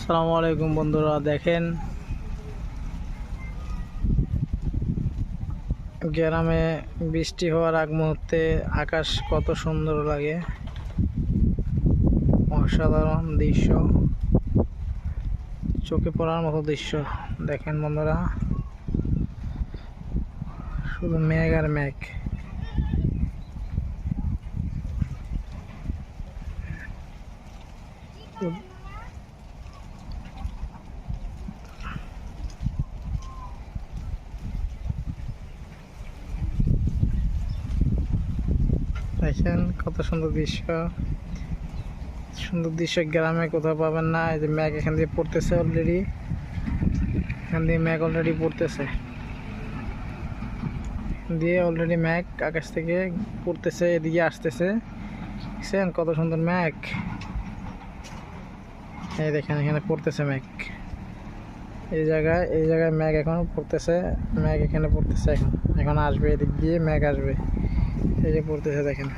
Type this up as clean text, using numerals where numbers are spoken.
আসসালামু আলাইকুম বন্ধুরা, দেখেন গ্রামে বৃষ্টি হওয়ার আগ মুহূর্তে আকাশ কত সুন্দর লাগে। অসাধারণ দৃশ্য, চোখে পড়ার মতো দৃশ্য। দেখেন বন্ধুরা, শুধু মেঘ আর মেঘ। দেখেন কত সুন্দর দৃশ্য। সুন্দর দৃশ্য গ্রামে কোথাও পাবেন না। এই যে মেঘ এখান দিয়ে পড়তেছে, অলরেডি এখান দিয়ে মেঘ অলরেডি পড়তেছে, অলরেডি মেঘ আকাশ থেকে পড়তেছে, এদিকে আসতেছে। দেখছেন কত সুন্দর মেঘ। এই দেখেন এখানে পড়তেছে মেঘ, এই জায়গায় মেঘ এখনো পড়তেছে। মেঘ এখানে পড়তেছে, এখন আসবে, এদিক দিয়ে মেঘ আসবে। এই যে পড়তেছে দেখেন।